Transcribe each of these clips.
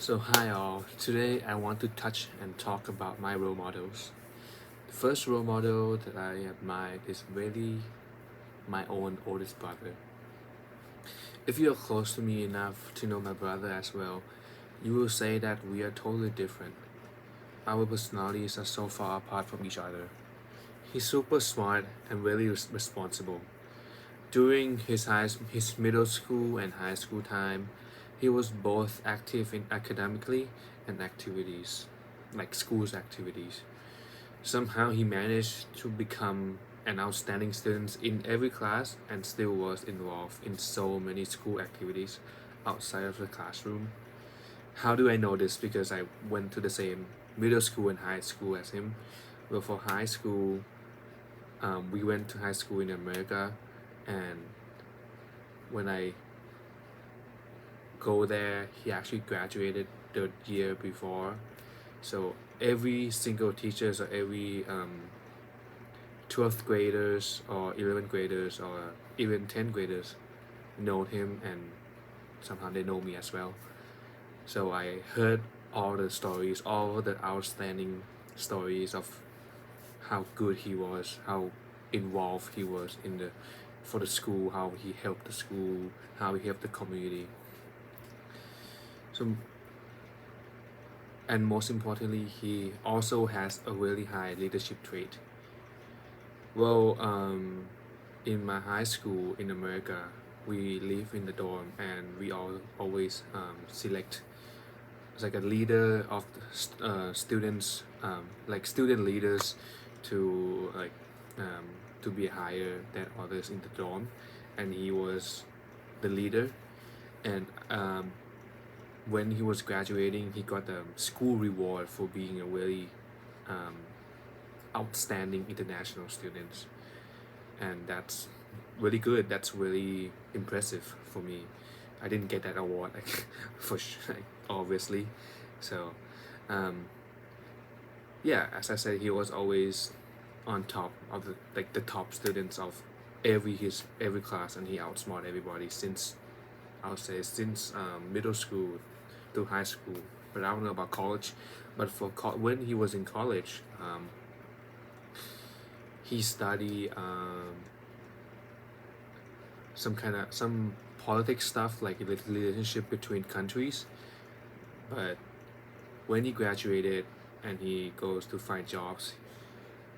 So hi all, today I want to touch and talk about my role models. The first role model that I admire is really my own oldest brother. If you are close to me enough to know my brother as well, you will say that we are totally different. Our personalities are so far apart from each other. He's super smart and really responsible. During his middle school and high school time, he was both active in academically and activities, like schools activities. Somehow he managed to become an outstanding student in every class and still was involved in so many school activities outside of the classroom. How do I know this? Because I went to the same middle school and high school as him. Well, for high school, we went to high school in America, and when I go there, he actually graduated the year before. So every single teachers or every 12th graders or 11th graders or even 10th graders know him, and somehow they know me as well. So I heard all the stories, all the outstanding stories of how good he was, how involved he was in the for the school, how he helped the school, how he helped the community. So, and most importantly, he also has a really high leadership trait. Well, in my high school in America, we live in the dorm, and we all always select like a leader of the students, like student leaders, to to be higher than others in the dorm, and he was the leader. And when he was graduating, he got a school reward for being a really um, outstanding international student, and that's really good. That's really impressive for me. I didn't get that award, like, for sure, like, obviously. So, um, yeah, as I said, he was always on top of the top students of every class, and he outsmarted everybody since, I would say, since middle school to high school. But I don't know about college. But when he was in college, he studied some politics stuff, like the relationship between countries. But when he graduated and he goes to find jobs,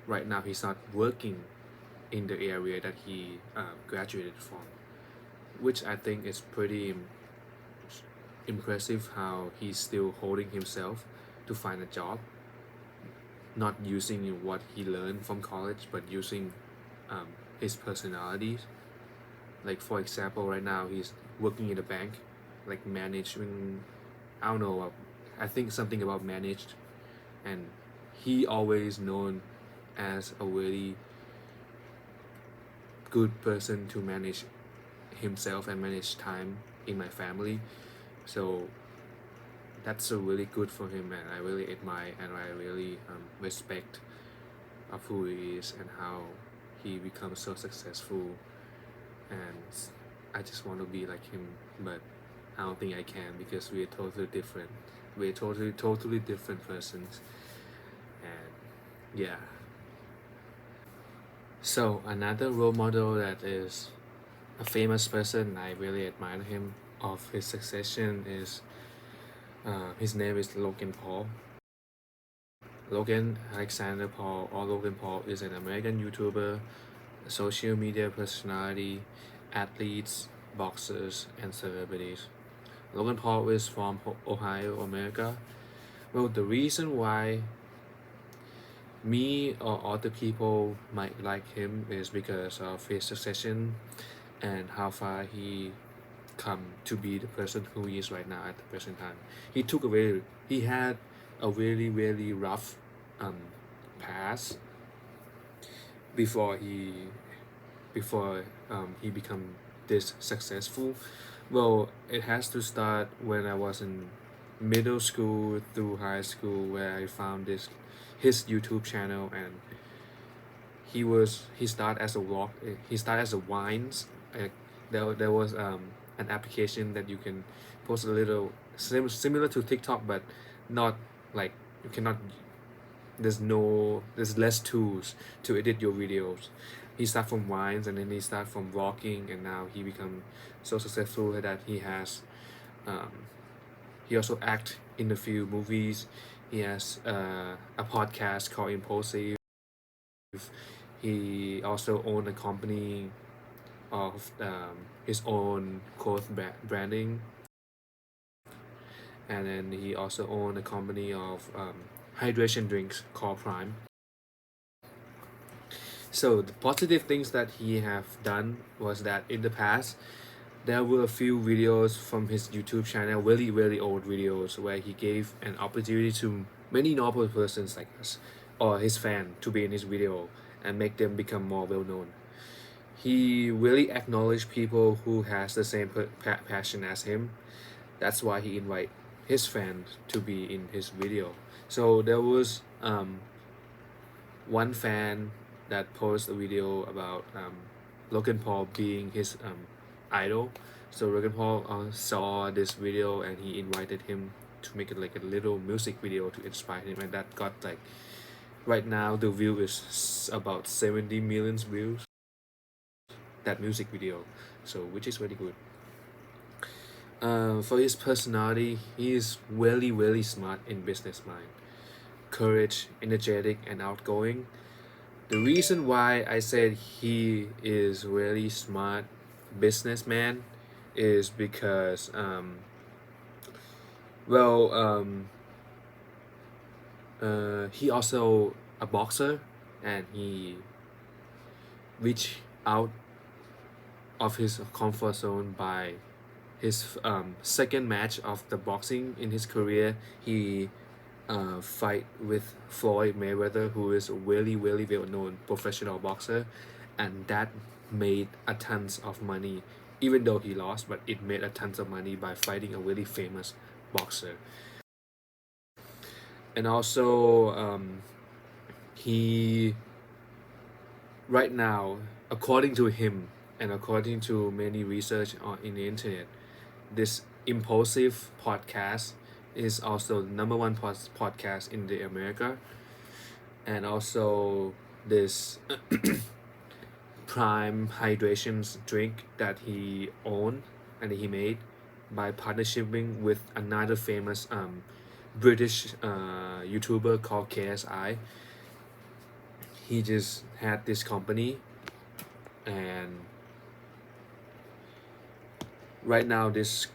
right now he's not working in the area that he graduated from, which I think is pretty impressive, how he's still holding himself to find a job, not using what he learned from college, but using um, his personalities. Like, for example, right now he's working in a bank, like managing, I don't know, I think something about managed, and he always known as a really good person to manage himself and manage time in my family. So that's a really good for him, and I really admire and I really respect of who he is and how he becomes so successful. And I just want to be like him, but I don't think I can, because we're totally different. We're totally different persons. And yeah. So another role model that is a famous person, I really admire him of his succession, is his name is Logan Paul. Logan Alexander Paul, or Logan Paul, is an American YouTuber, social media personality, athletes, boxers, and celebrities. Logan Paul is from Ohio, America. Well, the reason why me or other people might like him is because of his succession and how far he come to be the person who he is right now at the present time. He had a really rough um past before he become this successful. Well, it has to start when I was in middle school through high school, where I found his YouTube channel, and he started as a vlog. He started as a wines. There was an application that you can post a little similar to TikTok, but not like you cannot. There's less tools to edit your videos. He started from vines, and then he started from vlogging, and now he become so successful that um, he also act in a few movies. He has a podcast called Impulsive. He also owned a company of his own branding, and then he also owned a company of hydration drinks called Prime. So the positive things that he have done was that in the past there were a few videos from his YouTube channel, really old videos, where he gave an opportunity to many normal persons like us or his fan to be in his video and make them become more well known. He really acknowledged people who has the same passion as him. That's why he invite his fans to be in his video. So there was one fan that posted a video about Logan Paul being his idol. So Logan Paul saw this video and he invited him to make it like a little music video to inspire him, and that got like, right now the view is about 70 million views, that music video, so which is very good. For his personality, he is really smart in business mind, courage, energetic, and outgoing. The reason why I said he is really smart businessman is because well he also a boxer, and he reached out of his comfort zone by his second match of the boxing in his career. He fight with Floyd Mayweather, who is a really well known professional boxer, and that made a tons of money. Even though he lost, but it made a tons of money by fighting a really famous boxer. And also he right now, according to him and according to many research on in the internet, this Impulsive podcast is also the number one podcast in the America. And also this Prime hydrations drink that he owned and he made by partnershiping with another famous British YouTuber called KSI. He just had this company, and right now this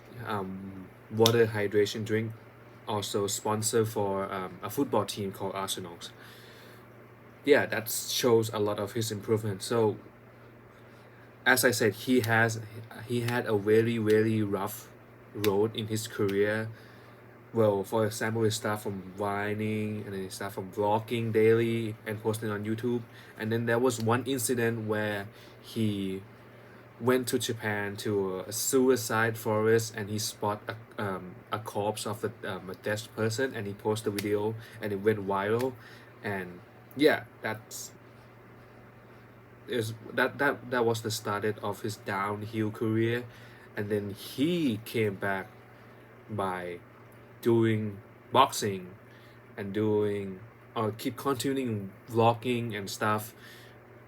water hydration drink also sponsor for a football team called Arsenal. Yeah, that shows a lot of his improvement. So as I said, he had a very rough road in his career. Well, for example, he started from whining, and then he started from vlogging daily and posting on YouTube. And then there was one incident where he went to Japan to a suicide forest, and he spot a corpse of a dead person, and he posted the video and it went viral. And yeah, that was the start of his downhill career. And then he came back by doing boxing and doing or keep continuing vlogging and stuff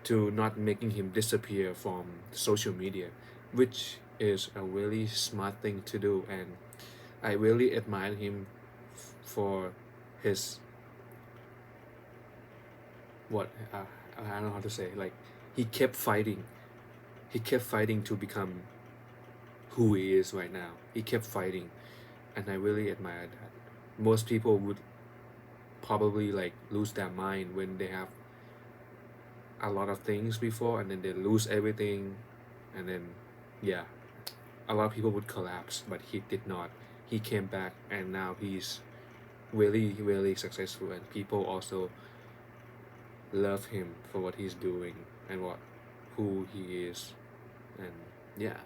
to not making him disappear from social media, which is a really smart thing to do. And I really admire him for his what I don't know how to say, like he kept fighting to become who he is right now. He kept fighting, and I really admire that. Most people would probably like lose their mind when they have a lot of things before, and then they lose everything, and then yeah, a lot of people would collapse, but he did not. He came back, and now he's really successful, and people also love him for what he's doing and who he is. And yeah,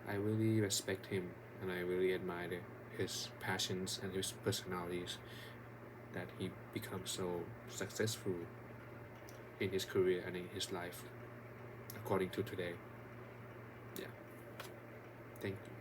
I really respect him, and I really admire his passions and his personalities, that he becomes so successful in his career and in his life according to today. Yeah, thank you.